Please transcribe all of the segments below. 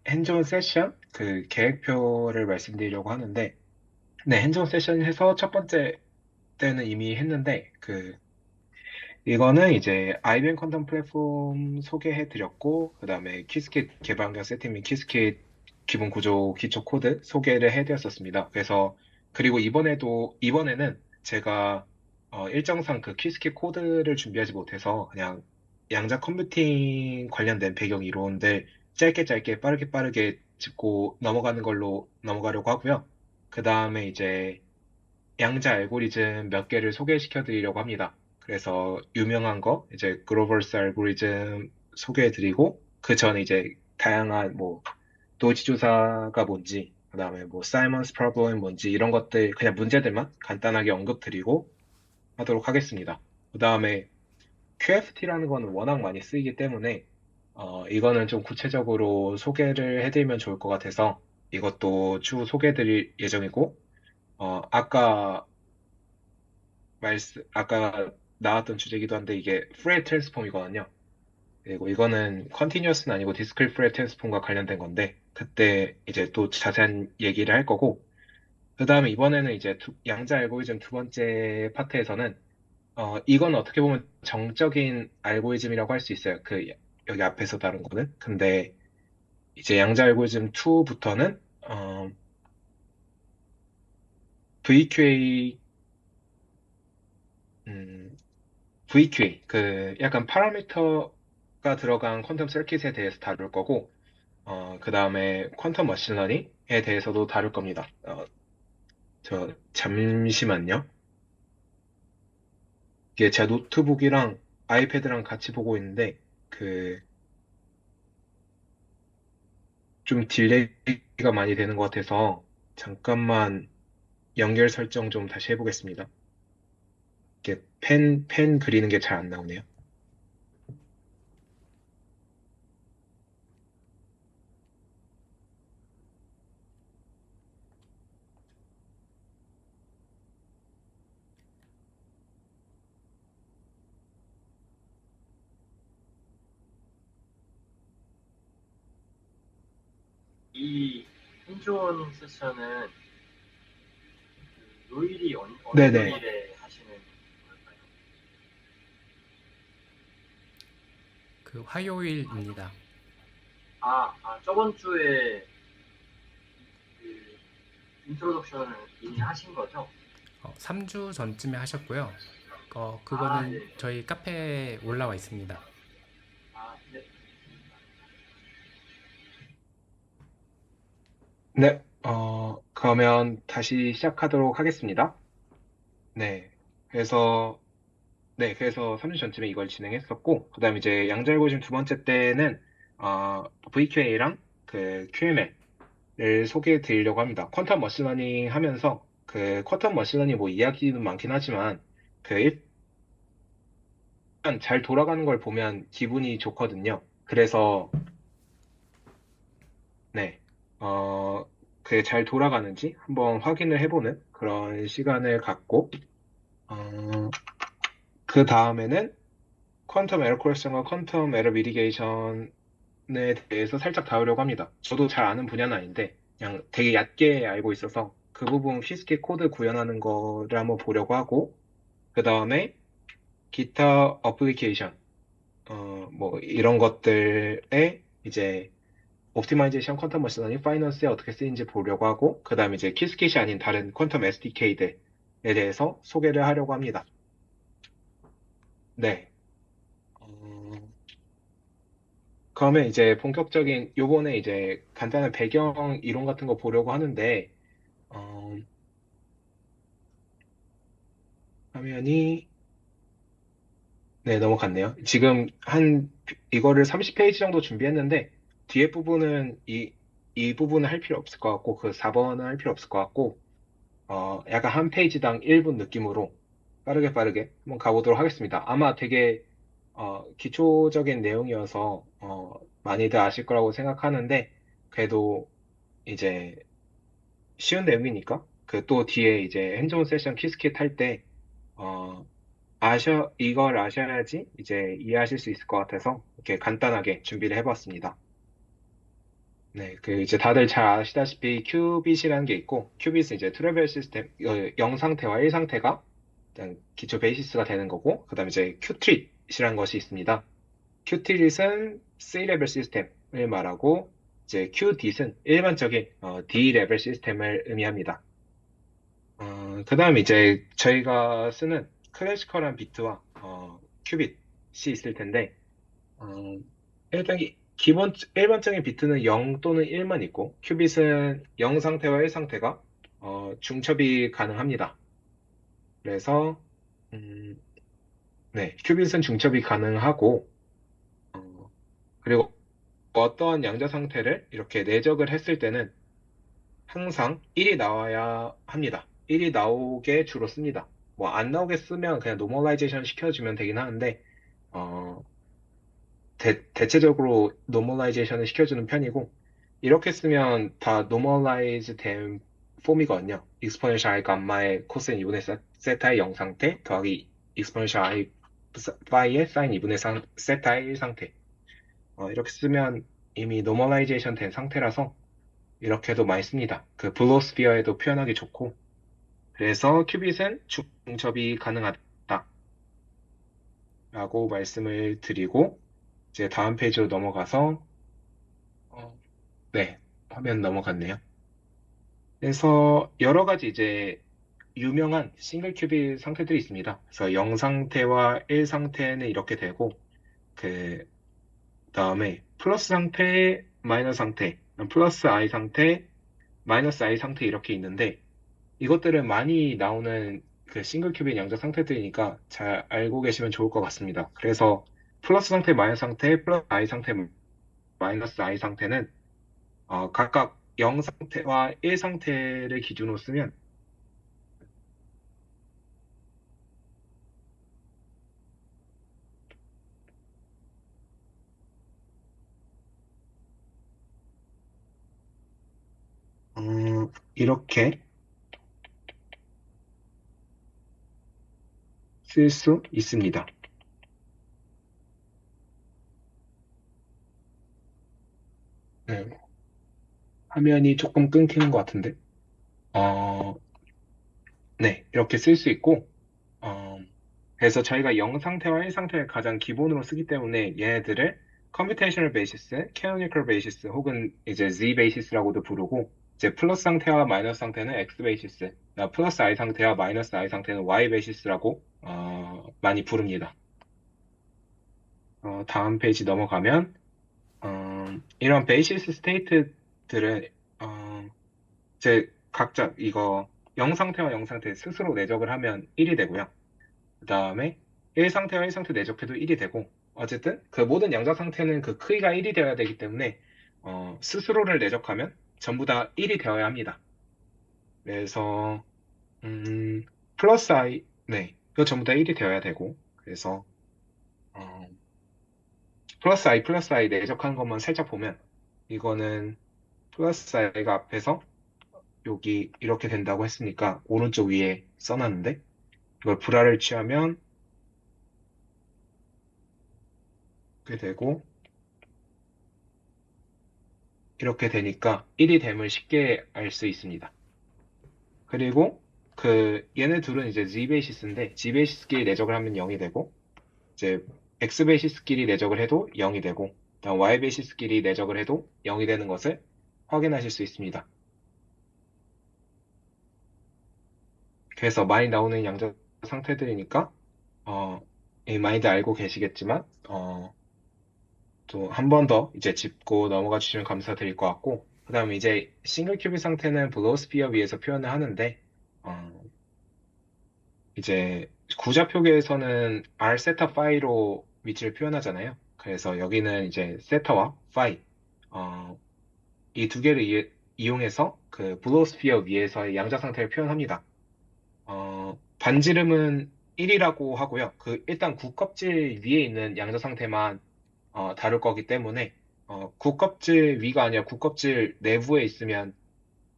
핸즈온 세션 그 계획표를 말씀드리려고 하는데, 네, 핸즈온 세션 해서 첫 번째 때는 이미 했는데, 이거는 이제 IBM 퀀텀 플랫폼 소개해 드렸고, 그 다음에 quiskit 개방형 세팅 및 quiskit 기본 구조 기초 코드 소개를 해 드렸었습니다. 그리고 이번에는 제가 일정상 그 quiskit 코드를 준비하지 못해서 그냥 양자 컴퓨팅 관련된 배경 이론들 짧게 짧게 빠르게 빠르게 짚고 넘어가는 걸로 넘어가려고 하고요. 그 다음에 이제 양자 알고리즘 몇 개를 소개시켜 드리려고 합니다. 그래서 유명한 거, 이제 그로버스 알고리즘 소개해 드리고, 그 전에 이제 다양한 도이치 조사가 뭔지, 그 다음에 사이먼스 프로블럼이 뭔지, 이런 것들, 그냥 문제들만 간단하게 언급 드리고 하도록 하겠습니다. 그 다음에 QFT라는 거는 워낙 많이 쓰이기 때문에, 이거는 좀 구체적으로 소개를 해드리면 좋을 것 같아서, 이것도 추후 소개해 드릴 예정이고, 아까 아까 나왔던 주제이기도 한데 이게 프레이 트랜스폼이거든요. 그리고 이거는 컨티뉴어스는 아니고 디스크릿 프레이 트랜스폼과 관련된 건데 그때 이제 또 자세한 얘기를 할 거고 그 다음에 이번에는 이제 양자 알고리즘 두 번째 파트에서는 이건 어떻게 보면 정적인 알고리즘이라고 할 수 있어요. 여기 앞에서 다룬 거는. 근데 이제 양자 알고리즘 2부터는 VQA VQA, 약간 파라미터가 들어간 퀀텀 서킷에 대해서 다룰 거고, 그 다음에 퀀텀 머신러닝에 대해서도 다룰 겁니다. 잠시만요. 이게 제 노트북이랑 아이패드랑 같이 보고 있는데, 그, 좀 딜레이가 많이 되는 것 같아서, 잠깐만 연결 설정 좀 다시 해보겠습니다. 이게 펜 그리는 게 잘 안 나오네요. 이 핸즈온 세션은 요일이 어느 네네. 요일에 하시는 걸까요? 그 화요일입니다. 저번 주에 그 인트로덕션을 이미 하신 거죠? 3주 전쯤에 하셨고요. 네. 그거는 저희 카페에 올라와 있습니다. 네. 네, 그러면 다시 시작하도록 하겠습니다. 네. 그래서, 그래서 3주 전쯤에 이걸 진행했었고, 그 다음에 이제 양자알고리즘 두 번째 때는, VQA랑 그 QML을 소개해 드리려고 합니다. 퀀텀 머신러닝 하면서, 퀀텀 머신러닝 이야기는 많긴 하지만, 일단 잘 돌아가는 걸 보면 기분이 좋거든요. 그래서, 네. 어, 그게 잘 돌아가는지 한번 확인을 해보는 그런 시간을 갖고, 어, 그 다음에는 퀀텀 에러 코렉션과 퀀텀 에러 미디게이션에 대해서 살짝 다루려고 합니다. 저도 잘 아는 분야는 아닌데 그냥 되게 얕게 알고 있어서 그 부분 퀴스키 코드 구현하는 거를 한번 보려고 하고 그 다음에 기타 어플리케이션 이런 것들에 이제 옵티마이제이션 퀀텀 머신러닝 파이낸스에 어떻게 쓰이는지 보려고 하고 그 다음에 이제 퀴스kit이 아닌 다른 퀀텀 SDK들에 대해서 소개를 하려고 합니다. 네. 어, 그러면 이제 본격적인 요번에 이제 간단한 배경 이론 같은 거 보려고 하는데 어, 화면이 네 넘어갔네요. 지금 이거를 30페이지 정도 준비했는데 뒤에 부분은 이 부분은 할 필요 없을 것 같고 그 4번은 할 필요 없을 것 같고 약간 한 페이지당 1분 느낌으로 빠르게 빠르게 한번 가보도록 하겠습니다. 아마 되게 기초적인 내용이어서 많이들 아실 거라고 생각하는데 그래도 이제 쉬운 내용이니까 그 또 뒤에 이제 핸즈온 세션 키스킷 할 때 어, 이걸 아셔야지 이제 이해하실 수 있을 것 같아서 이렇게 간단하게 준비를 해봤습니다. 네, 그 이제 다들 잘 아시다시피 큐빗이라는 게 있고, 큐빗은 이제 트래벨 시스템, 0상태와 1상태가 일단 기초 베이시스가 되는 거고, 그 다음에 이제 큐트릿이라는 것이 있습니다. 큐트릿은 C 레벨 시스템을 말하고, 이제 큐딧은 일반적인 D 레벨 시스템을 의미합니다. 그 다음에 이제 저희가 쓰는 클래시컬한 비트와 큐빗이 있을 텐데, 어, 일단 기본 일반적인 비트는 0 또는 1만 있고 큐빗은 0 상태와 1 상태가 중첩이 가능합니다. 그래서 음, 네, 큐빗은 중첩이 가능하고 어, 그리고 어떠한 양자 상태를 이렇게 내적을 했을 때는 항상 1이 나와야 합니다. 1이 나오게 주로 씁니다. 뭐 안 나오게 쓰면 그냥 노멀라이제이션 시켜주면 되긴 하는데 어, 대체적으로 노멀라이제이션을 시켜주는 편이고 이렇게 쓰면 다 노멀라이즈 된 폼이거든요. exponential i 감마의 코사인 2분의 세타의 0 상태 더하기 exponential i 파이의 사인 2분의 세타의 1 상태. 이렇게 쓰면 이미 노멀라이제이션 된 상태라서 이렇게도 많이 씁니다. 그 블로스피어에도 표현하기 좋고 그래서 큐빗은 중첩이 가능하다라고 말씀을 드리고 이제 다음 페이지로 넘어가서 어, 네, 화면 넘어갔네요. 그래서 여러 가지 이제 유명한 싱글 큐빅 상태들이 있습니다. 그래서 0 상태와 1 상태는 이렇게 되고, 그 다음에 플러스 상태, 마이너스 상태, 플러스 i 상태, 마이너스 i 상태 이렇게 있는데, 이것들은 많이 나오는 그 싱글 큐빅 양자 상태들이니까 잘 알고 계시면 좋을 것 같습니다. 그래서 플러스 상태, 마이너스 상태, 플러스 i 상태, 마이너스 i 상태는 각각 0 상태와 1 상태를 기준으로 쓰면 이렇게 쓸 수 있습니다. 네, 화면이 조금 끊기는 것 같은데. 어, 네, 이렇게 쓸 수 있고, 어, 그래서 저희가 0 상태와 1 상태를 가장 기본으로 쓰기 때문에 얘네들을 computational basis, canonical basis 혹은 이제 z basis라고도 부르고, 이제 플러스 상태와 마이너스 상태는 x basis, 플러스 i 상태와 마이너스 i 상태는 y basis라고 많이 부릅니다. 다음 페이지 넘어가면 이런 베이시스 스테이트들은 제 각자 이거 0 상태와 0 상태 스스로 내적을 하면 1이 되고요. 그 다음에 1 상태와 1 상태 내적해도 1이 되고 어쨌든 그 모든 양자 상태는 그 크기가 1이 되어야 되기 때문에 스스로를 내적하면 전부 다 1이 되어야 합니다. 그래서 음, 플러스 i 네, 이거 전부 다 1이 되어야 되고 그래서 어, 플러스 i 내적하는 것만 살짝 보면 이거는 플러스 i가 앞에서 여기 이렇게 된다고 했으니까 오른쪽 위에 써놨는데 이걸 불화를 취하면 이렇게 되고 이렇게 되니까 1이 됨을 쉽게 알 수 있습니다. 그리고 그 얘네 둘은 이제 Z 베이시스인데 Z 베이시스끼리 내적을 하면 0이 되고 이제 X 베이시스끼리 내적을 해도 0이 되고 그다음 Y 베이시스끼리 내적을 해도 0이 되는 것을 확인하실 수 있습니다. 그래서 많이 나오는 양자 상태들이니까 많이들 알고 계시겠지만 또 한 번 더 이제 짚고 넘어가 주시면 감사드릴 것 같고, 그 다음에 이제 싱글 큐빅 상태는 블로스피어 위에서 표현을 하는데, 어, 이제 구좌표계에서는 R 세타 파이로 위치를 표현하잖아요. 그래서 여기는 이제 세타와 파이, 이 두 개를 이용해서 그 블로스피어 위에서의 양자 상태를 표현합니다. 반지름은 1이라고 하고요. 그 일단 구껍질 위에 있는 양자 상태만 다룰 거기 때문에 국껍질 위가 아니라 국껍질 내부에 있으면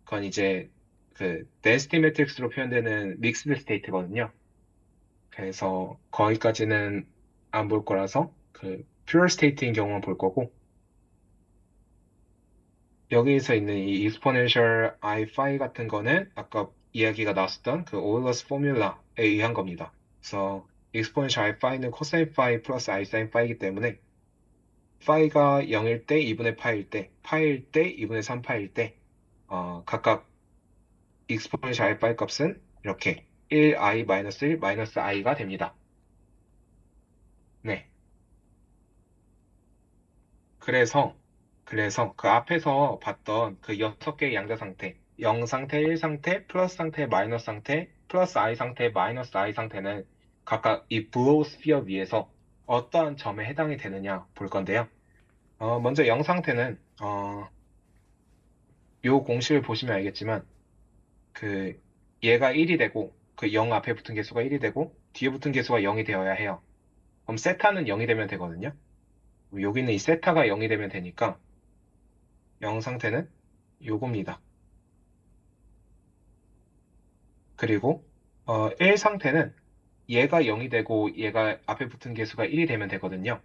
그건 이제 그 density matrix로 표현되는 믹스드 스테이트거든요. 그래서 거기까지는 안 볼 거라서 그 pure state인 경우만 볼 거고 여기서 있는 이 exponential i5 같은 거는 아까 이야기가 나왔었던 그 오일러스 포뮬라에 의한 겁니다. 그래서 exponential i5는 cosine phi 플러스 i sin phi이기 때문에 phi가 0일 때, 2분의 파일 때, 파일 때, 2분의 3파일 때, 각각 exponential i5 값은 이렇게 1i-1 마이너스 i가 됩니다. 네. 그래서 그 앞에서 봤던 그 6개의 양자 상태, 0 상태, 1 상태, 플러스 상태, 마이너스 상태, 플러스 i 상태, 마이너스 i 상태는 각각 이 브로스피어 위에서 어떠한 점에 해당이 되느냐 볼 건데요. 먼저 0 상태는 요 공식을 보시면 알겠지만 그 얘가 1이 되고 그 0 앞에 붙은 개수가 1이 되고 뒤에 붙은 개수가 0이 되어야 해요. 그럼 세타는 0이 되면 되거든요. 여기는 이 세타가 0이 되면 되니까 0 상태는 요겁니다. 그리고 1 상태는 얘가 0이 되고 얘가 앞에 붙은 개수가 1이 되면 되거든요.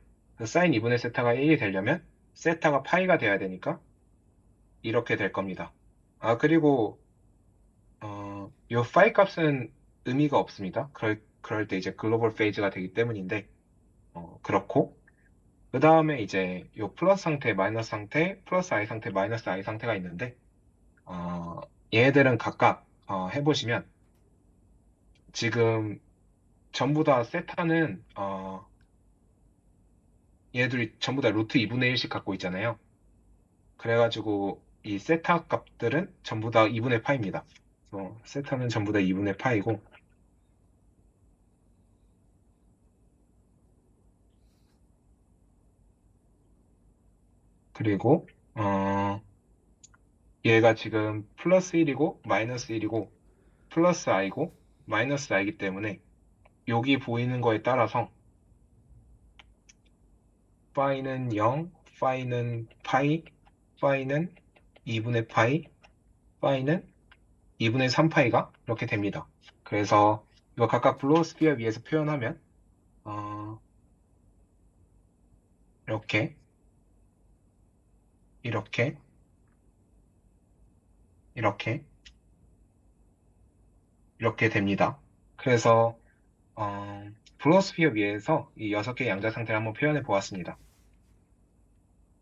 사인 2분의 세타가 1이 되려면 세타가 파이가 돼야 되니까 이렇게 될 겁니다. 그리고 요 파이 값은 의미가 없습니다. 그럴 때 이제 글로벌 페이즈가 되기 때문인데 그렇고 그 다음에 이제 요 플러스 상태, 마이너스 상태, 플러스 i 상태, 마이너스 i 상태가 있는데 얘네들은 각각 해보시면 지금 전부 다 세타는 얘들이 전부 다 루트 2분의 1씩 갖고 있잖아요. 그래가지고 이 세타 값들은 전부 다 2분의 파입니다. 세타는 전부 다 2분의 파이고 그리고 얘가 지금 플러스 1이고 마이너스 1이고 플러스 i고 마이너스 i이기 때문에 여기 보이는 거에 따라서 파이는 0, 파이는 파이, 파이는 2분의 파이, 파이는 2분의 3파이가 이렇게 됩니다. 그래서 이거 각각 블로스피어 위에서 표현하면 이렇게 이렇게 이렇게 이렇게 됩니다. 그래서 블로스피어 위에서 이 6개의 양자 상태를 한번 표현해 보았습니다.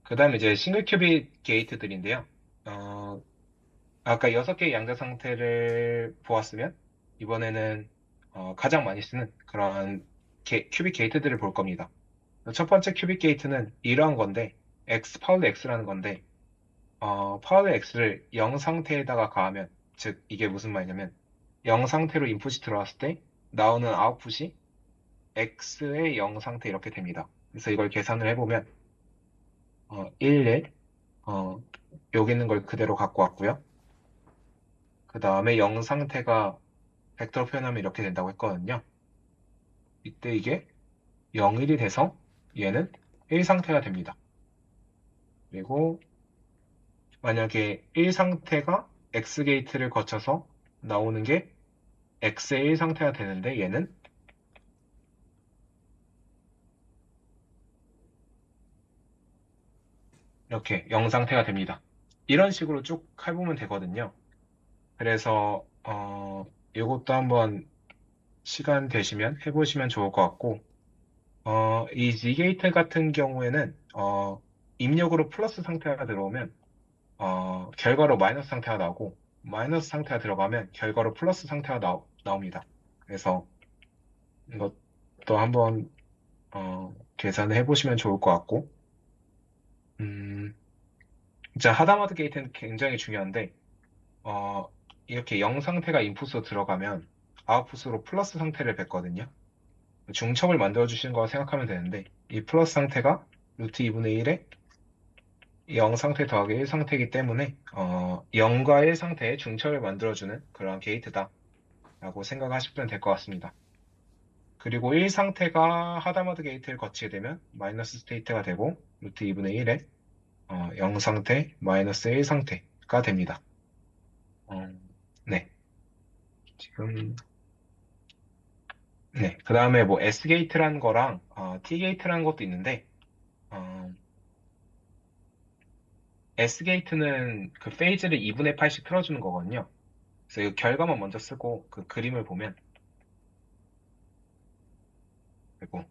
그 다음에 이제 싱글 큐빅 게이트들인데요. 아까 6개의 양자 상태를 보았으면 이번에는 가장 많이 쓰는 그런 큐빅 게이트들을 볼 겁니다. 첫 번째 큐빅 게이트는 이러한 건데 x 파울드 x라는 건데 파울드 x를 0 상태에다가 가하면 즉 이게 무슨 말이냐면 0 상태로 인풋이 들어왔을 때 나오는 아웃풋이 x의 0 상태 이렇게 됩니다. 그래서 이걸 계산을 해보면 1, 1 여기 있는 걸 그대로 갖고 왔고요. 그 다음에 0 상태가 벡터로 표현하면 이렇게 된다고 했거든요. 이때 이게 0, 1이 돼서 얘는 1 상태가 됩니다. 그리고 만약에 1 상태가 X 게이트를 거쳐서 나오는 게 X의 1 상태가 되는데 얘는 이렇게 0 상태가 됩니다. 이런 식으로 쭉 해보면 되거든요. 그래서 이것도 한번 시간 되시면 해보시면 좋을 것 같고 이 Z 게이트 같은 경우에는 입력으로 플러스 상태가 들어오면 결과로 마이너스 상태가 나오고 마이너스 상태가 들어가면 결과로 플러스 상태가 나옵니다. 그래서 이것도 한번 계산을 해보시면 좋을 것 같고 진짜 하다마드 게이트는 굉장히 중요한데 이렇게 0 상태가 인풋으로 들어가면 아웃풋으로 플러스 상태를 뵙거든요. 중첩을 만들어 주시는 거라 생각하면 되는데 이 플러스 상태가 루트 2분의 1에 0 상태 더하기 1 상태이기 때문에 0과 1 상태의 중첩을 만들어주는 그런 게이트다 라고 생각하시면 될 것 같습니다. 그리고 1 상태가 하다마드 게이트를 거치게 되면 마이너스 스테이트가 되고 루트 2분의 1에 0 상태 마이너스 1 상태가 됩니다. 네. 지금 네. 그 다음에 뭐 S 게이트라는 거랑 T 게이트라는 것도 있는데 S 게이트는 그 페이즈를 2분의 8씩 틀어주는 거거든요. 그래서 이 결과만 먼저 쓰고 그 그림을 보면 그리고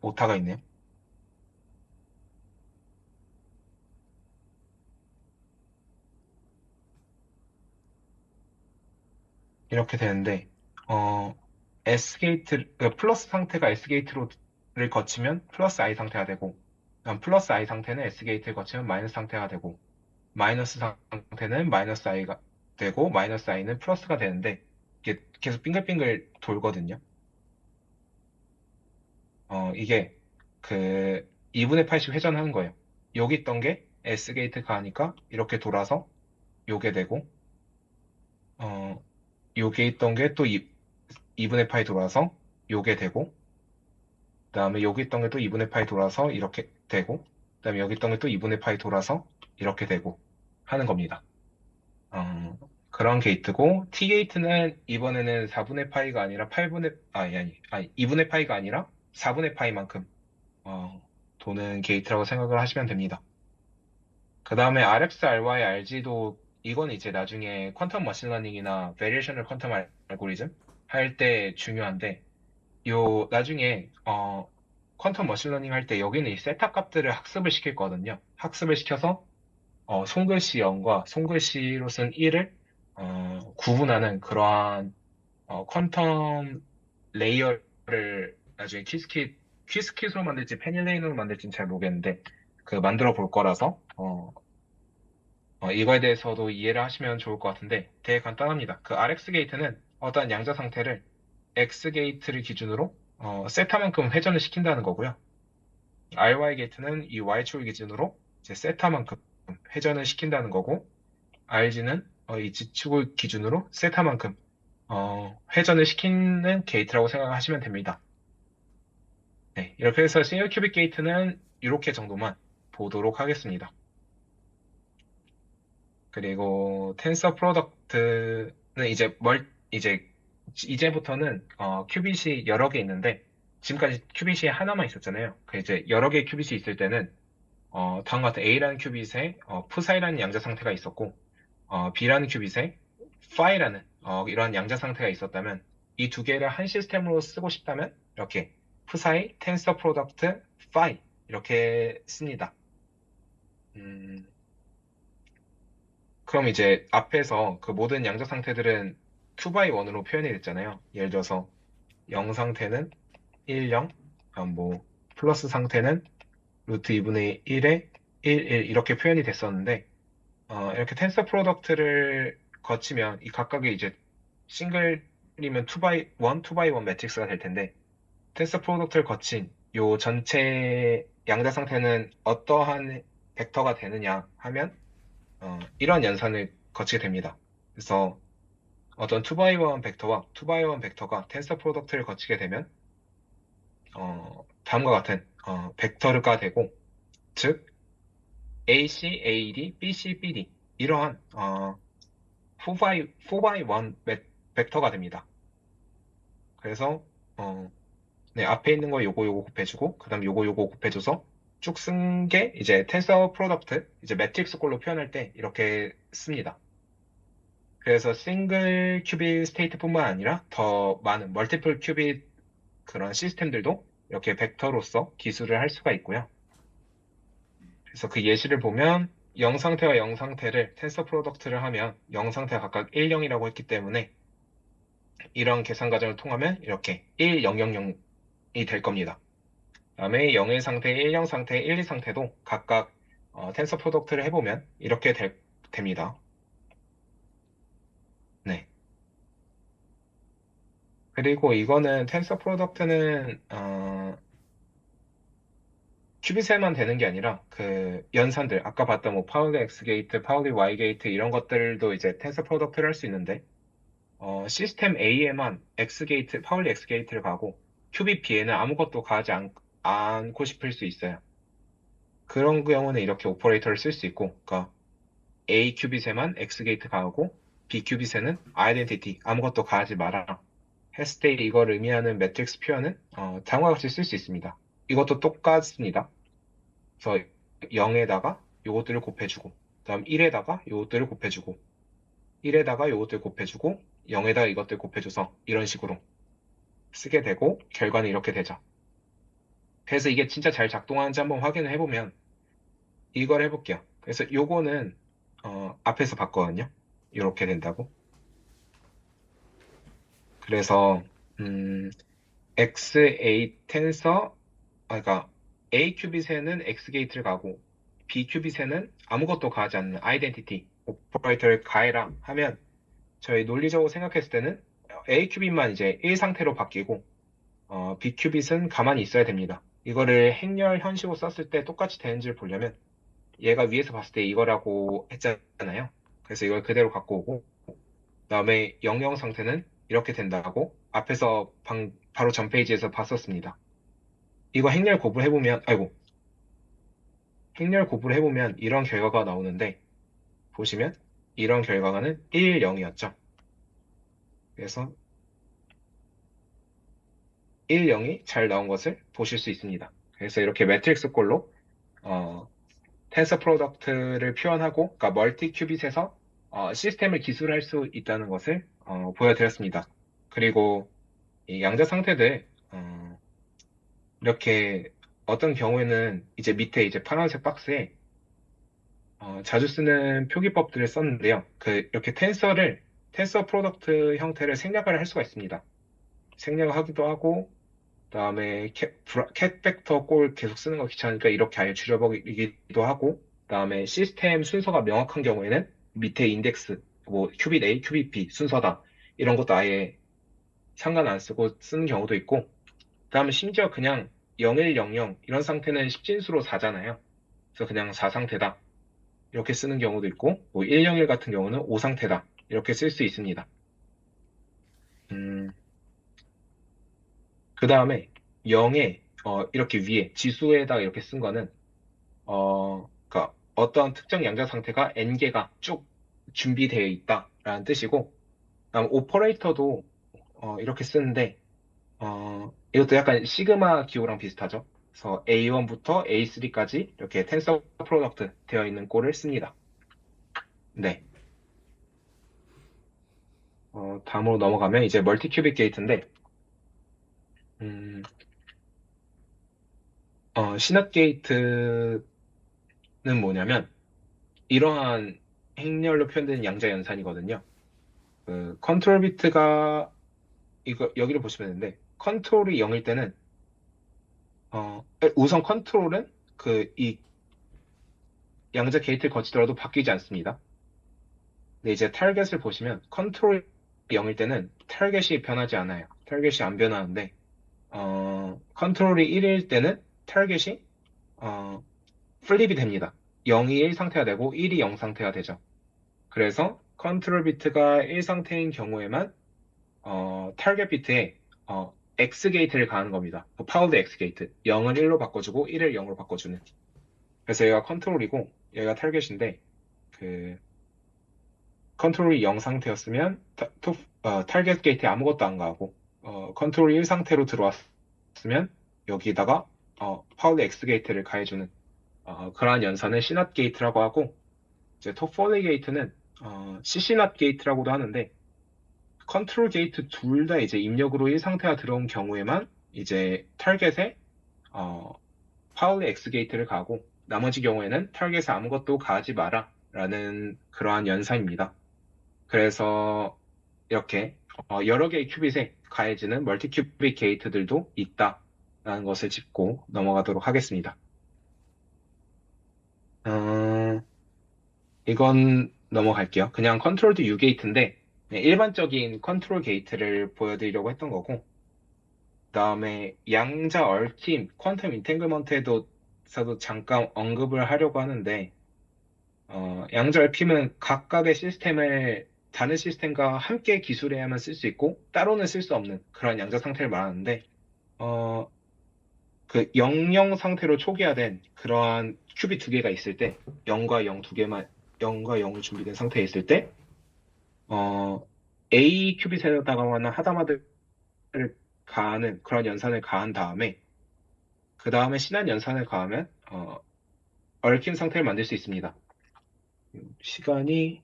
오타가 있네요. 이렇게 되는데 S 게이트 플러스 상태가 S 게이트를 거치면 플러스 I 상태가 되고 플러스 I 상태는 S 게이트를 거치면 마이너스 상태가 되고 마이너스 상태는 마이너스 I가 되고 마이너스 I는 플러스가 되는데 이게 계속 빙글빙글 돌거든요. 이게 그 2분의 8씩 회전하는 거예요. 여기 있던 게 S 게이트가 하니까 이렇게 돌아서 요게 되고 요게 있던 게 또 2분의 8이 돌아서 요게 되고 그 다음에 여기 있던 게 또 2분의 8이 돌아서 이렇게 되고 그 다음에 여기 있던 게 또 2분의 8이 돌아서 이렇게 되고 하는 겁니다. 그런 게이트고 T 게이트는 이번에는 4분의 파이가 아니라 8분의 2분의 파이가 아니라 4분의 파이만큼 도는 게이트라고 생각을 하시면 됩니다. 그 다음에 RX, RY, RG도 이건 이제 나중에 퀀텀 머신러닝이나 베리에이셔널 퀀텀 알고리즘 할 때 중요한데 요 나중에 퀀텀 머신러닝 할 때 여기는 이 세타 값들을 학습을 시킬 거거든요. 학습을 시켜서 손글씨 0과 손글씨로 쓴 1을 구분하는 그러한 퀀텀 레이어를 나중에 퀴스킷으로 만들지 페닐레인으로 만들지는 잘 모르겠는데 그 만들어 볼 거라서 이거에 대해서도 이해를 하시면 좋을 것 같은데 되게 간단합니다. 그 RX 게이트는 어떠한 양자 상태를 X 게이트를 기준으로 세타만큼 회전을 시킨다는 거고요. RY 게이트는 이 Y축을 기준으로 이제 세타만큼 회전을 시킨다는 거고 RG는 이 G축을 기준으로 세타만큼 회전을 시키는 게이트라고 생각하시면 됩니다. 네, 이렇게 해서 싱글 큐빅 게이트는 이렇게 정도만 보도록 하겠습니다. 그리고 텐서 프로덕트는 이제부터는 큐빗이 여러 개 있는데 지금까지 큐빗이 하나만 있었잖아요. 그 이제 여러 개의 큐빗이 있을 때는 다음과 같은 A라는 큐빗에 푸사이라는 양자 상태가 있었고 B라는 큐빗에 파이라는 이러한 양자 상태가 있었다면 이 두 개를 한 시스템으로 쓰고 싶다면 이렇게 푸사이, 텐서 프로덕트, 파이 이렇게 씁니다. 그럼 이제 앞에서 그 모든 양자 상태들은 2x1으로 표현이 됐잖아요. 예를 들어서 0 상태는 1, 0, 뭐 플러스 상태는 루트 2분의 1에 1, 1 이렇게 표현이 됐었는데 이렇게 텐서 프로덕트를 거치면 이 각각의 이제 싱글이면 2x1, 2x1 매트릭스가 될 텐데 텐서 프로덕트를 거친 요 전체 양자 상태는 어떠한 벡터가 되느냐 하면 이런 연산을 거치게 됩니다. 그래서 어떤 2x1 벡터와 2x1 벡터가 텐서 프로덕트를 거치게 되면 다음과 같은 벡터가 되고 즉 AC, AD, BC, BD 이러한 4x1 벡터가 됩니다. 그래서 네, 앞에 있는 거 요거 곱해주고 그 다음 요거 곱해줘서 쭉 쓴 게 이제 텐서 프로덕트 이제 매트릭스 꼴로 표현할 때 이렇게 씁니다. 그래서 싱글 큐빗 스테이트뿐만 아니라 더 많은 멀티플 큐빗 그런 시스템들도 이렇게 벡터로서 기술을 할 수가 있고요. 그래서 그 예시를 보면 0 상태와 0 상태를 텐서 프로덕트를 하면 0 상태가 각각 1, 0이라고 했기 때문에 이런 계산 과정을 통하면 이렇게 1, 0, 0, 0이 될 겁니다. 다음에 0, 1 상태, 1, 0 상태, 1, 2 상태도 각각 텐서 프로덕트를 해보면 이렇게 됩니다. 네. 그리고 이거는 텐서 프로덕트는 큐빗에만 되는 게 아니라 그 연산들 아까 봤던 뭐 파울리 X 게이트, 파울리 Y 게이트 이런 것들도 이제 텐서 프로덕트를 할 수 있는데 시스템 A에만 X 게이트, 파울리 X 게이트를 가고 큐빗 B에는 아무것도 가지 않고 싶을 수 있어요. 그런 경우는 이렇게 오퍼레이터를 쓸 수 있고, 그러니까 A 큐빗에만 X 게이트 가고 B 큐빗에는 아이덴티티 아무것도 가하지 마라 했을 때 이걸 의미하는 매트릭스 표현은 다음과 같이 쓸 수 있습니다. 이것도 똑같습니다. 그래서 0에다가 요것들을 곱해주고, 그다음 1에다가 요것들을 곱해주고, 1에다가 요것들 곱해주고, 0에다가 이것들 곱해줘서 이런 식으로 쓰게 되고, 결과는 이렇게 되죠. 그래서 이게 진짜 잘 작동하는지 한번 확인을 해보면 이걸 해볼게요. 그래서 요거는 앞에서 봤거든요. 이렇게 된다고. 그래서 XA 텐서, 그러니까 A 큐빗에는 X 게이트를 가고 B 큐빗에는 아무것도 가하지 않는 아이덴티티 오퍼레이터를 가해라 하면 저희 논리적으로 생각했을 때는 A 큐빗만 이제 1 상태로 바뀌고 B 큐빗은 가만히 있어야 됩니다. 이거를 행렬 현식으로 썼을 때 똑같이 되는지를 보려면 얘가 위에서 봤을 때 이거라고 했잖아요. 그래서 이걸 그대로 갖고 오고 그다음에 00 상태는 이렇게 된다고 앞에서 바로 전 페이지에서 봤었습니다. 이거 행렬 곱을 해보면 행렬 곱을 해보면 이런 결과가 나오는데 보시면 이런 결과는 1, 0이었죠. 그래서 1, 0이 잘 나온 것을 보실 수 있습니다. 그래서 이렇게 매트릭스 꼴로 텐서 프로덕트를 표현하고, 그러니까 멀티 큐빗에서 시스템을 기술할 수 있다는 것을 보여드렸습니다. 그리고 이 양자 상태들 이렇게 어떤 경우에는 이제 밑에 이제 파란색 박스에 자주 쓰는 표기법들을 썼는데요. 이렇게 텐서 프로덕트 형태를 생략을 할 수가 있습니다. 생략을 하기도 하고, 그다음에 캣 벡터 꼴 계속 쓰는 거 귀찮으니까 이렇게 아예 줄여버리기도 하고, 그다음에 시스템 순서가 명확한 경우에는 밑에 인덱스, 뭐 큐빗 A, 큐빗 B 순서다 이런 것도 아예 상관 안 쓰고 쓰는 경우도 있고, 그다음에 심지어 그냥 0100 이런 상태는 십진수로 4잖아요. 그래서 그냥 4 상태다 이렇게 쓰는 경우도 있고, 뭐 101 같은 경우는 5 상태다 이렇게 쓸 수 있습니다. 그 다음에 0에 이렇게 위에 지수에다 이렇게 쓴 거는 그러니까 어떤 특정 양자 상태가 n개가 쭉 준비되어 있다라는 뜻이고, 그다음 오퍼레이터도 이렇게 쓰는데 이것도 약간 시그마 기호랑 비슷하죠. 그래서 A1부터 A3까지 이렇게 텐서 프로덕트 되어 있는 꼴을 씁니다. 네. 다음으로 넘어가면 이제 멀티 큐빅 게이트인데 시넛 게이트는 뭐냐면 이러한 행렬로 표현되는 양자 연산이거든요. 컨트롤 비트가 이거 여기를 보시면 되는데 컨트롤이 0일 때는 우선 컨트롤은 이 양자 게이트를 거치더라도 바뀌지 않습니다. 근데 이제 타겟을 보시면 컨트롤이 0일 때는 타겟이 변하지 않아요. 타겟이 안 변하는데 컨트롤이 1일 때는 타겟이 플립이 됩니다. 0이 1 상태가 되고 1이 0 상태가 되죠. 그래서 컨트롤 비트가 1 상태인 경우에만 타겟 비트에 X 게이트를 가하는 겁니다. 파우드 X 게이트. 0을 1로 바꿔주고 1을 0으로 바꿔주는. 그래서 얘가 컨트롤이고 얘가 타겟인데 컨트롤이 0 상태였으면 타겟 게이트에 아무것도 안 가고 컨트롤이 1 상태로 들어왔으면 여기다가 파우드 X 게이트를 가해주는 그러한 연산을 C낫 게이트라고 하고, 이제 톱4 게이트는 CC낫 게이트라고도 하는데 컨트롤 게이트 둘 다 이제 입력으로 1 상태가 들어온 경우에만 이제 타겟에 파울리 X 게이트를 가고 나머지 경우에는 타겟에 아무것도 가하지 마라 라는 그러한 연산입니다. 그래서 이렇게 여러 개의 큐빗에 가해지는 멀티 큐빗 게이트들도 있다라는 것을 짚고 넘어가도록 하겠습니다. 이건 넘어갈게요. 그냥 컨트롤도 U 게이트인데 일반적인 컨트롤 게이트를 보여드리려고 했던 거고, 그 다음에 양자 얽힘, 퀀텀 인탱글먼트에도 잠깐 언급을 하려고 하는데 양자 얽힘은 각각의 시스템을 다른 시스템과 함께 기술해야만 쓸 수 있고 따로는 쓸 수 없는 그런 양자 상태를 말하는데 00 상태로 초기화된 그러한 큐빅 두 개가 있을 때 0과 0 두 개만 0과 0을 준비된 상태에 있을 때 A 큐빗에다가는 하다마드를 가하는 그런 연산을 가한 다음에 그 다음에 C난 연산을 가하면 얽힌 상태를 만들 수 있습니다. 시간이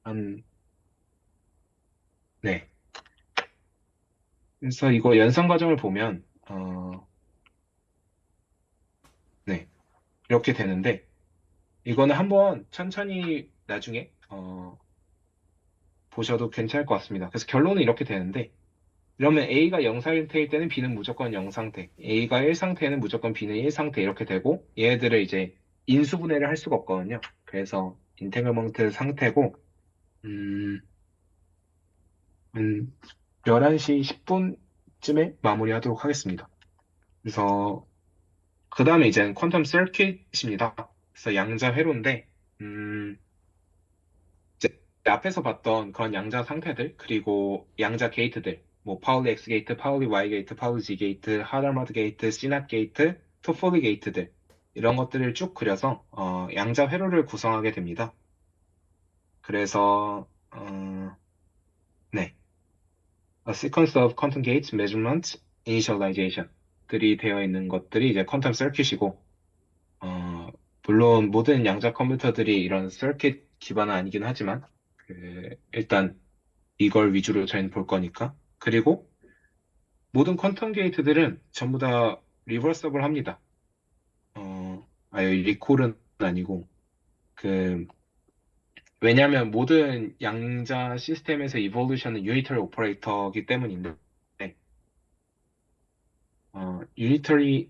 한, 네. 그래서 이거 연산 과정을 보면, 네. 이렇게 되는데, 이거는 한번 천천히 나중에, 보셔도 괜찮을 것 같습니다. 그래서 결론은 이렇게 되는데, 이러면 A가 0 상태일 때는 B는 무조건 0 상태, A가 1 상태는 무조건 B는 1 상태 이렇게 되고, 얘들을 이제 인수분해를 할 수가 없거든요. 그래서 인테그먼트 상태고, 음, 11시 10분쯤에 마무리하도록 하겠습니다. 그래서 그 다음에 이제는 퀀텀 서킷입니다. 그래서 양자 회로인데, 이제 앞에서 봤던 그런 양자 상태들, 그리고 양자 게이트들, 뭐 파울리 X 게이트, 파울리 Y 게이트, 파울리 Z 게이트, 하달마드 게이트, 시납 게이트, 토폴리 게이트들 이런 것들을 쭉 그려서 양자 회로를 구성하게 됩니다. 그래서 네, A sequence of quantum gates, measurements, initialization 들이 되어 있는 것들이 이제 퀀텀 서킷이고 물론 모든 양자 컴퓨터들이 이런 서킷 기반은 아니긴 하지만 일단 이걸 위주로 저희는 볼 거니까. 그리고 모든 퀀텀 게이트들은 전부 다 리버서블 합니다. 여기 리콜은 아니고, 그, 왜냐하면 모든 양자 시스템에서 이볼루션은 유니터리 오퍼레이터이기 때문인데, 유니터리의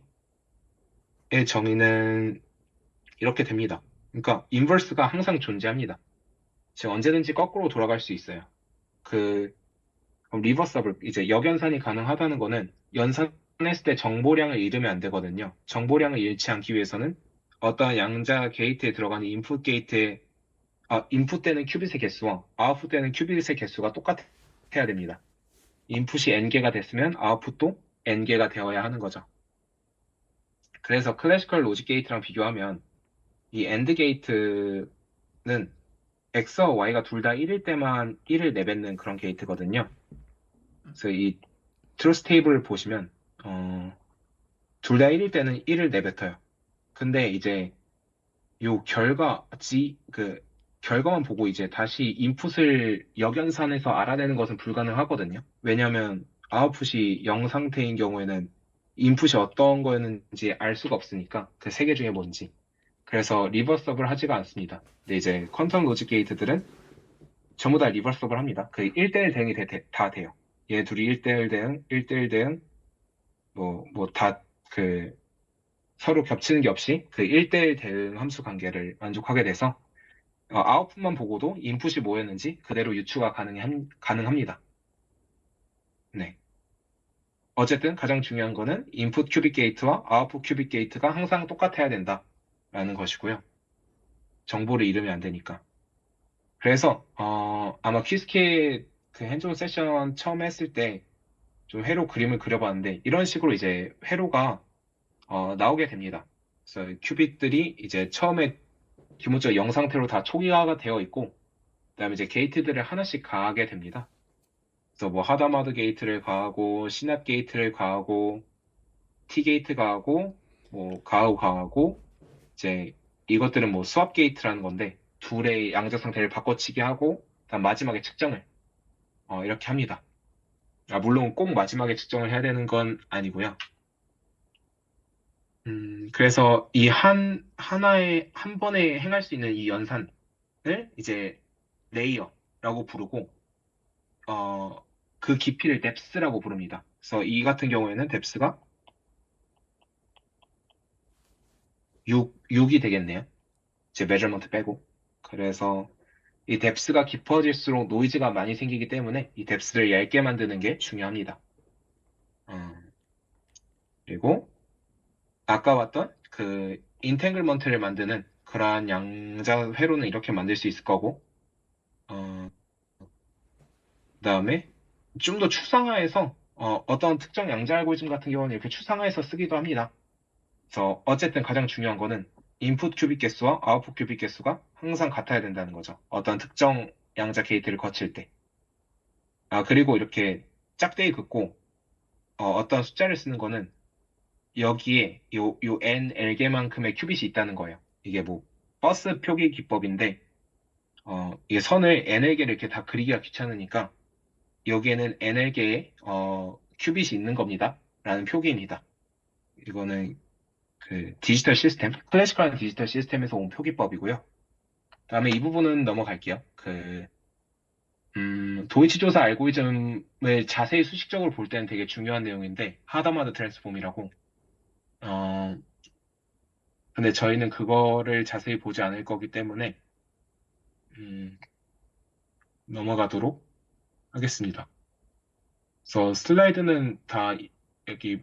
정의는 이렇게 됩니다. 그러니까 인버스가 항상 존재합니다. 즉 언제든지 거꾸로 돌아갈 수 있어요. 그 그럼 리버서블, 이제 역연산이 가능하다는 거는 연산했을 때 정보량을 잃으면 안 되거든요. 정보량을 잃지 않기 위해서는 어떤 양자 게이트에 들어가는 인풋 게이트의, 인풋 되는 큐빗의 개수와 아웃풋 되는 큐빗의 개수가 똑같아야 됩니다. 인풋이 n개가 됐으면 아웃풋도 n개가 되어야 하는 거죠. 그래서 클래시컬 로직 게이트랑 비교하면 이 AND 게이트는 X와 Y가 둘 다 1일 때만 1을 내뱉는 그런 게이트거든요. 그래서 이 트루스 테이블을 보시면 둘 다 1일 때는 1을 내뱉어요. 근데 이제 요 결과만 보고 이제 다시 인풋을 역연산해서 알아내는 것은 불가능하거든요. 왜냐하면 아웃풋이 0 상태인 경우에는 인풋이 어떤 거였는지 알 수가 없으니까 그 세 개 중에 뭔지. 그래서 리버서블 하지가 않습니다. 근데 이제 퀀텀 로직 게이트들은 전부 다 리버서블 합니다. 그 1대1 대응이 다 돼요. 얘 둘이 1대1 대응, 1대1 대응, 다 서로 겹치는 게 없이 그 1대1 대응 함수 관계를 만족하게 돼서 아웃풋만 보고도 인풋이 뭐였는지 그대로 유추가 가능합니다. 네. 어쨌든 가장 중요한 거는 인풋 큐빅 게이트와 아웃풋 큐빅 게이트가 항상 똑같아야 된다라는 것이고요. 정보를 잃으면 안 되니까. 그래서 아마 퀴즈캣 그 핸즈온 세션 처음 했을 때 좀 회로 그림을 그려봤는데 이런 식으로 이제 회로가 나오게 됩니다. 그래서 큐빅들이 이제 처음에 기본적으로 0 상태로 다 초기화가 되어 있고 그다음에 이제 게이트들을 하나씩 가하게 됩니다. 그래서 뭐 하다마드 게이트를 가하고 시납 게이트를 가하고 T 게이트 가하고 뭐 가하고 이제 이것들은 뭐 수압 게이트라는 건데 둘의 양자 상태를 바꿔치기 하고 그다음 마지막에 측정을 이렇게 합니다. 물론 꼭 마지막에 측정을 해야 되는 건 아니고요. 그래서 이 한 번에 행할 수 있는 이 연산을 이제 레이어라고 부르고, 그 깊이를 뎁스라고 부릅니다. 그래서 이 같은 경우에는 뎁스가 6이 되겠네요. 제 메저먼트 빼고. 그래서 이 뎁스가 깊어질수록 노이즈가 많이 생기기 때문에 이 뎁스를 얇게 만드는 게 중요합니다. 그리고 아까 봤던 그 인탱글먼트를 만드는 그러한 양자 회로는 이렇게 만들 수 있을 거고, 그다음에 좀 더 추상화해서 어떤 특정 양자 알고리즘 같은 경우는 이렇게 추상화해서 쓰기도 합니다. 그래서 어쨌든 가장 중요한 거는 인풋 큐빅 개수와 아웃풋 큐빅 개수가 항상 같아야 된다는 거죠. 어떤 특정 양자 게이트를 거칠 때. 그리고 이렇게 짝대기 긋고 어떤 숫자를 쓰는 거는 여기에 요 n L개만큼의 큐빗이 있다는 거예요. 이게 뭐 버스 표기 기법인데 이게 선을 NL개를 이렇게 다 그리기가 귀찮으니까 여기에는 NL개의 큐빗이 있는 겁니다. 라는 표기입니다. 이거는 그 디지털 시스템, 클래시컬한 디지털 시스템에서 온 표기법이고요. 다음에 이 부분은 넘어갈게요. 도이치 조사 알고리즘을 자세히 수식적으로 볼 때는 되게 중요한 내용인데, 하다마드 트랜스폼이라고. 어, 근데 저희는 그거를 자세히 보지 않을 거기 때문에, 음, 넘어가도록 하겠습니다. 그래서 슬라이드는 다 여기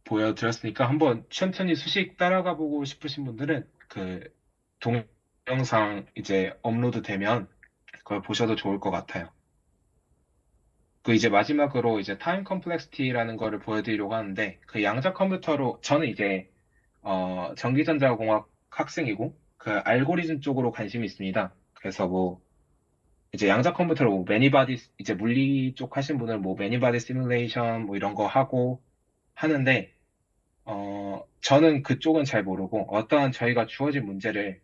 보여드렸으니까 한번 천천히 수식 따라가 보고 싶으신 분들은 그 동영상 이제 업로드 되면 그걸 보셔도 좋을 것 같아요. 그 이제 마지막으로 이제 타임 컴플렉시티라는 거를 보여드리려고 하는데 그 양자 컴퓨터로 저는 이제 전기전자공학 학생이고 그 알고리즘 쪽으로 관심이 있습니다. 그래서 뭐 이제 양자 컴퓨터로 뭐 매니바디 이제 물리 쪽 하신 분은 뭐 매니바디 시뮬레이션 뭐 이런 거 하고 하는데 저는 그쪽은 잘 모르고 어떠한 저희가 주어진 문제를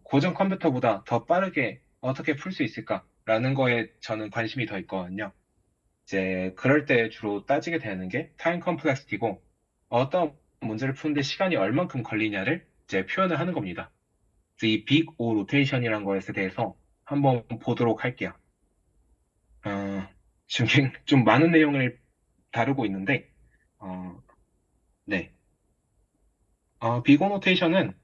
고전 컴퓨터보다 더 빠르게 어떻게 풀 수 있을까라는 거에 저는 관심이 더 있거든요. 이제 그럴 때 주로 따지게 되는 게 타임 컴플렉시티고 어떤 문제를 푸는데 시간이 얼만큼 걸리냐를 이제 표현을 하는 겁니다. 그래서 이 빅 O 로테이션이라는 것에 대해서 한번 보도록 할게요. 지금 좀 많은 내용을 다루고 있는데 네. 빅 O 노테이션은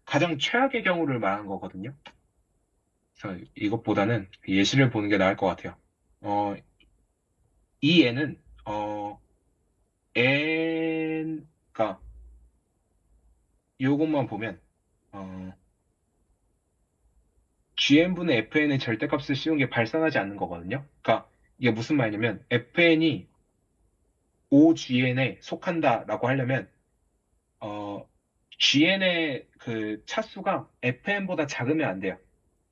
가장 최악의 경우를 말하는 거거든요. 그래서 이것보다는 예시를 보는 게 나을 것 같아요. 어, 이 애는 그러니까 요것만 보면 GN분의 FN의 절대값을 씌운 게 발산하지 않는 거거든요. 그러니까 이게 무슨 말이냐면 FN이 OGN에 속한다라고 하려면 GN의 그 차수가 FN보다 작으면 안 돼요.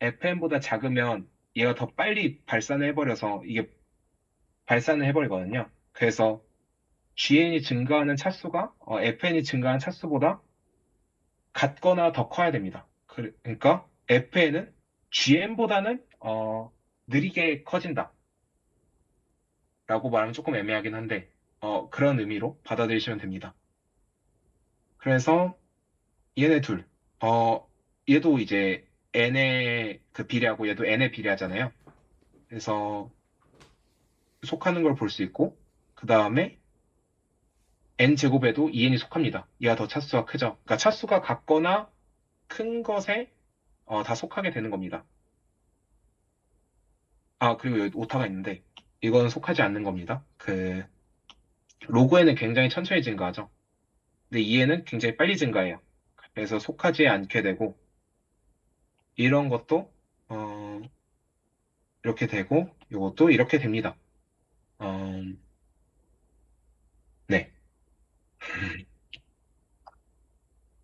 FN보다 작으면 얘가 더 빨리 발산을 해버려서 이게 발산을 해버리거든요. 그래서 GN이 증가하는 차수가 FN이 증가하는 차수보다 같거나 더 커야 됩니다. 그러니까 FN은 GN보다는 느리게 커진다. 라고 말하면 조금 애매하긴 한데 그런 의미로 받아들이시면 됩니다. 그래서 얘네 둘, 얘도 이제 n의 그 비례하고 얘도 n의 비례하잖아요. 그래서 속하는 걸 볼 수 있고 그 다음에 n제곱에도 2n이 속합니다. 얘가 더 차수가 크죠. 그러니까 차수가 같거나 큰 것에 다 속하게 되는 겁니다. 그리고 여기 오타가 있는데 이건 속하지 않는 겁니다. 그 로그에는 굉장히 천천히 증가하죠. 근데 2n은 굉장히 빨리 증가해요. 그래서 속하지 않게 되고 이런 것도 어, 이렇게 되고 이것도 이렇게 됩니다. 어, 네.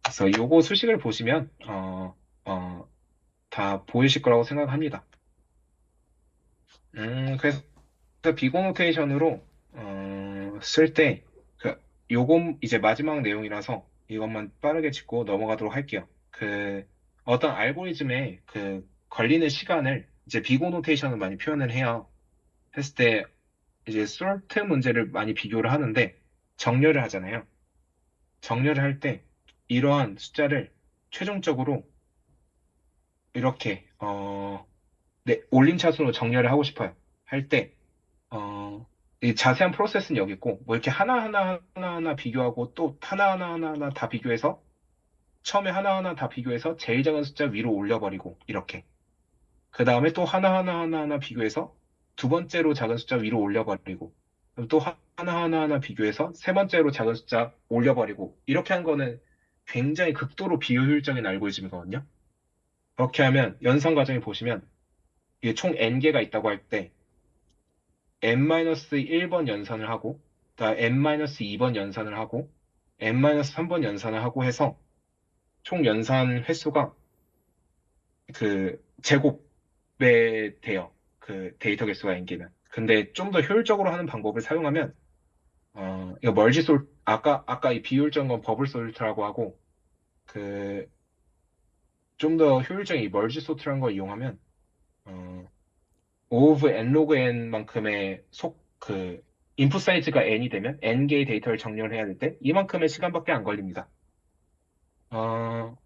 그래서 요거 수식을 보시면 다 보이실 거라고 생각합니다. 그래서 비고노테이션으로 쓸 때 요건 이제 마지막 내용이라서 이것만 빠르게 짚고 넘어가도록 할게요. 어떤 알고리즘에 걸리는 시간을 이제 비고노테이션을 많이 표현을 해요. 했을 때 이제 솔트 문제를 많이 비교를 하는데 정렬을 하잖아요. 정렬을 할 때 이러한 숫자를 최종적으로 이렇게 네, 올림차순으로 정렬을 하고 싶어요. 할 때 이 자세한 프로세스는 여기 있고 뭐 이렇게 하나하나 비교하고 또 하나하나 다 비교해서 처음에 하나하나 다 비교해서 제일 작은 숫자 위로 올려버리고 이렇게 그 다음에 또 하나하나 비교해서 두 번째로 작은 숫자 위로 올려버리고 그럼 또 하나하나 비교해서 세 번째로 작은 숫자 올려버리고 이렇게 한 거는 굉장히 극도로 비효율적인 알고리즘이거든요. 그렇게 하면 연산 과정에 보시면 이게 총 n개가 있다고 할 때 n-1번 연산을 하고 그다음 n-2번 연산을 하고 n-3번 연산을 하고 해서 총 연산 횟수가 제곱에 돼요. 그 데이터 개수가 n개는. 근데 좀 더 효율적으로 하는 방법을 사용하면 이거 멀지 아까 이 비효율적인 건 버블 솔트라고 하고, 그, 좀 더 효율적인 이 멀지 소트라는 걸 이용하면, 어, O of n log n만큼의 인풋 사이즈가 n이 되면 n 개의 데이터를 정렬해야 될 때 이만큼의 시간밖에 안 걸립니다. 어,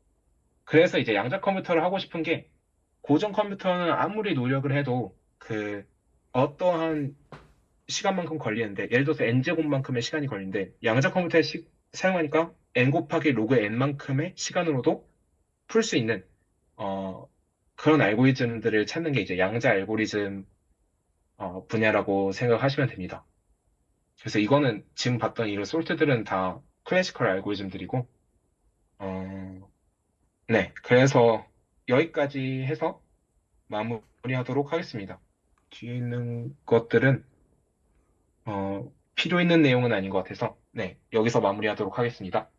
그래서 이제 양자 컴퓨터를 하고 싶은 게 고전 컴퓨터는 아무리 노력을 해도 어떠한 시간만큼 걸리는데 예를 들어서 n제곱만큼의 시간이 걸리는데 양자 컴퓨터에 사용하니까 n 곱하기 로그 n만큼의 시간으로도 풀 수 있는 어, 그런 알고리즘들을 찾는 게 이제 양자 알고리즘 분야라고 생각하시면 됩니다. 그래서 이거는 지금 봤던 이런 솔트들은 다 클래시컬 알고리즘들이고, 네. 그래서 여기까지 해서 마무리하도록 하겠습니다. 뒤에 있는 것들은, 필요 있는 내용은 아닌 것 같아서, 네. 여기서 마무리하도록 하겠습니다.